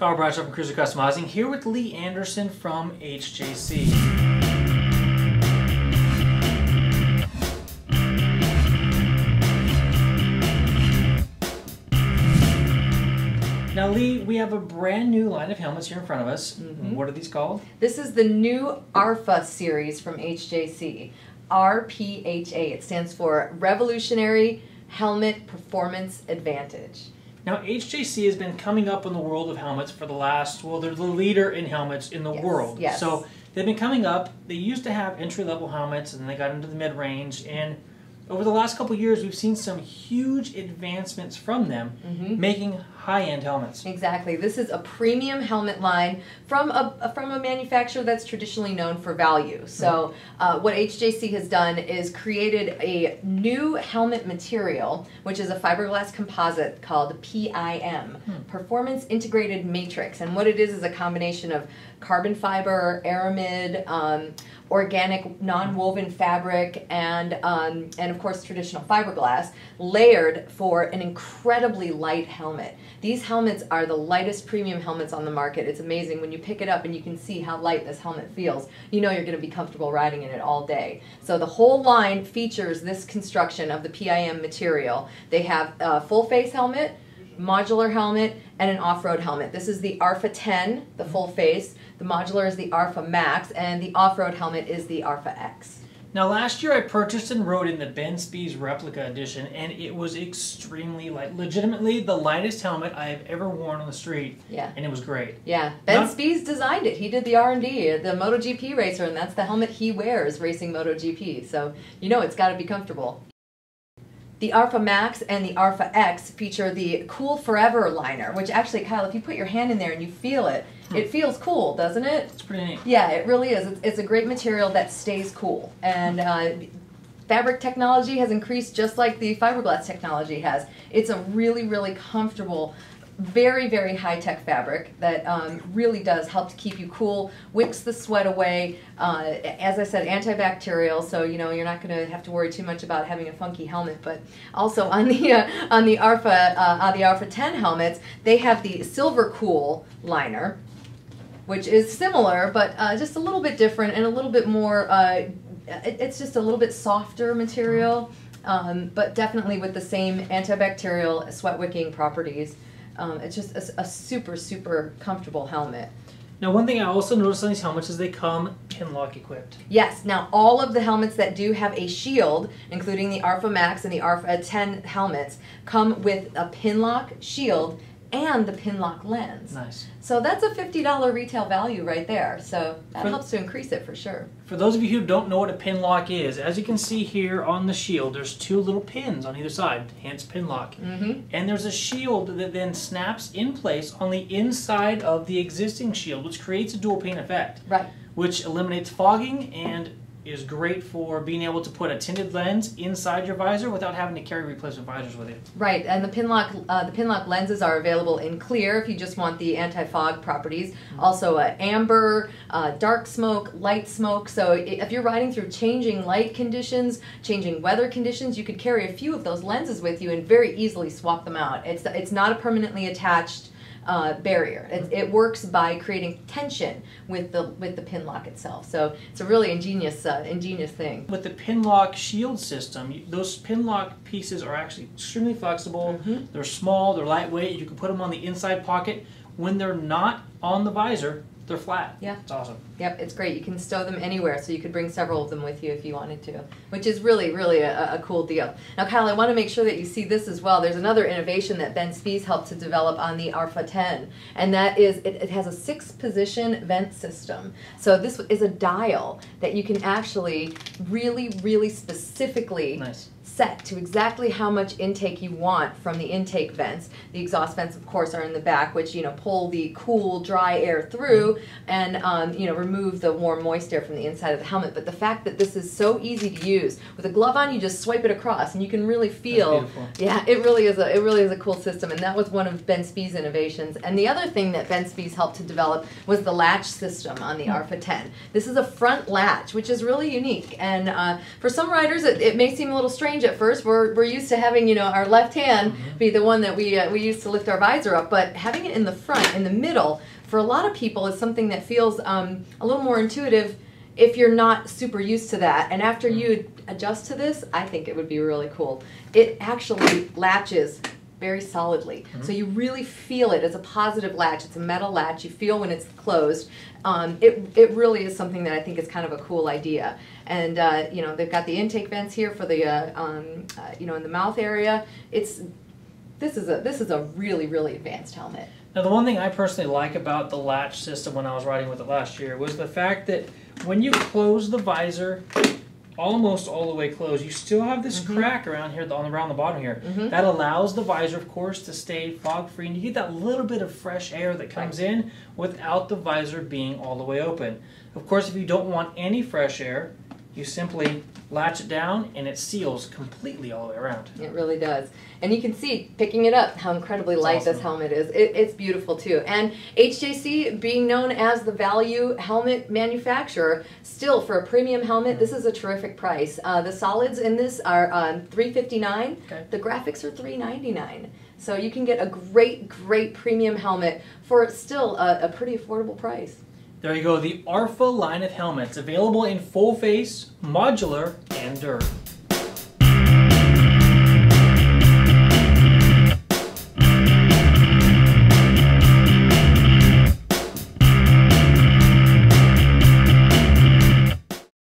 Carl Bradshaw from Cruiser Customizing, here with Lee Anderson from HJC. Now Lee, we have a brand new line of helmets here in front of us. What are these called? This is the new Arfa series from HJC. RPHA, it stands for Revolutionary Helmet Performance Advantage. Now, HJC has been coming up in the world of helmets for the last, well, they're the leader in helmets in the world. Yes. So they've been coming up. They used to have entry-level helmets, and then they got into the mid-range. And over the last couple of years, we've seen some huge advancements from them, making high-end helmets. Exactly. This is a premium helmet line from a manufacturer that's traditionally known for value. So what HJC has done is created a new helmet material, which is a fiberglass composite called P.I.M, Performance Integrated Matrix. And what it is a combination of carbon fiber, Aramid, organic non-woven fabric, and of course traditional fiberglass, layered for an incredibly light helmet. These helmets are the lightest premium helmets on the market. It's amazing when you pick it up and you can see how light this helmet feels. You know you're going to be comfortable riding in it all day. So the whole line features this construction of the P.I.M material. They have a full face helmet, modular helmet, and an off-road helmet. This is the Arfa 10, the full face. The modular is the Arfa Max, and the off-road helmet is the Arfa X. Now, last year I purchased and rode in the Ben Spies Replica Edition, and it was extremely light. Legitimately, the lightest helmet I have ever worn on the street. Yeah. And it was great. Yeah. Ben Spies designed it. He did the R&D, the MotoGP racer, and that's the helmet he wears racing MotoGP. So, you know it's got to be comfortable. The Arfa Max and the Arfa X feature the Cool Forever liner, which actually, Kyle, if you put your hand in there and you feel it, it feels cool, doesn't it? It's pretty neat. Yeah, it really is. It's a great material that stays cool. And fabric technology has increased just like the fiberglass technology has. It's a really, really comfortable, very, very high-tech fabric that really does help to keep you cool, wicks the sweat away. As I said, antibacterial, so you know you're not going to have to worry too much about having a funky helmet. But also on the Arfa 10 helmets, they have the Silver Cool liner, which is similar but just a little bit different and a little bit more. It's just a little bit softer material, but definitely with the same antibacterial, sweat-wicking properties. It's just a super, super comfortable helmet. Now, one thing I also noticed on these helmets is they come PinLock equipped. Yes. Now, all of the helmets that do have a shield, including the Arfa Max and the Arfa 10 helmets, come with a PinLock Shield and the PinLock Lens. Nice. So that's a $50 retail value right there. So that helps to increase it for sure. For those of you who don't know what a PinLock is, as you can see here on the shield, there's two little pins on either side, hence PinLock. And there's a shield that then snaps in place on the inside of the existing shield, which creates a dual pane effect. Right. Which eliminates fogging and is great for being able to put a tinted lens inside your visor without having to carry replacement visors with you. Right, and the PinLock lenses are available in clear if you just want the anti-fog properties. Also amber, dark smoke, light smoke. So if you're riding through changing light conditions, changing weather conditions, you could carry a few of those lenses with you and very easily swap them out. It's not a permanently attached barrier. It works by creating tension with the PinLock itself. So it's a really ingenious thing. With the PinLock Shield system, those PinLock pieces are actually extremely flexible. They're small, they're lightweight. You can put them on the inside pocket. When they're not on the visor, they're flat. Yeah. It's awesome. Yep, it's great. You can stow them anywhere, so you could bring several of them with you if you wanted to, which is really, really a cool deal. Now, Kyle, I want to make sure that you see this as well. There's another innovation that Ben Spies helped to develop on the Arfa 10, and that is it has a 6-position vent system. So this is a dial that you can actually really, really specifically set to exactly how much intake you want from the intake vents. The exhaust vents, of course, are in the back, which pull the cool, dry air through and remove the warm, moist air from the inside of the helmet. But the fact that this is so easy to use, with a glove on, you just swipe it across, and you can really feel. Yeah, it really is a cool system, and that was one of Ben Spies' innovations. And the other thing that Ben Spies helped to develop was the latch system on the Arfa 10. This is a front latch, which is really unique, and for some riders, it may seem a little strange strange at first. We're used to having, you know, our left hand be the one that we use to lift our visor up, but having it in the front, in the middle, for a lot of people is something that feels a little more intuitive if you're not super used to that. And after you adjust to this, I think it would be really cool. It actually latches very solidly. So you really feel it as a positive latch. It's a metal latch. You feel when it's closed. It really is something that I think is kind of a cool idea. And you know, they've got the intake vents here for the you know, in the mouth area. This is a really, really advanced helmet. Now, the one thing I personally like about the latch system when I was riding with it last year was the fact that when you close the visor almost all the way closed, you still have this crack around here, around the bottom here. That allows the visor, of course, to stay fog-free, and you get that little bit of fresh air that comes in without the visor being all the way open. Of course, if you don't want any fresh air, you simply latch it down and it seals completely all the way around. It really does. And you can see, picking it up, how incredibly light this helmet is. It's beautiful too. And HJC, being known as the value helmet manufacturer, still for a premium helmet, this is a terrific price. The solids in this are $359. Okay. The graphics are $399. So you can get a great, great premium helmet for still a pretty affordable price. There you go, the Arfa line of helmets, available in full face, modular, and durable.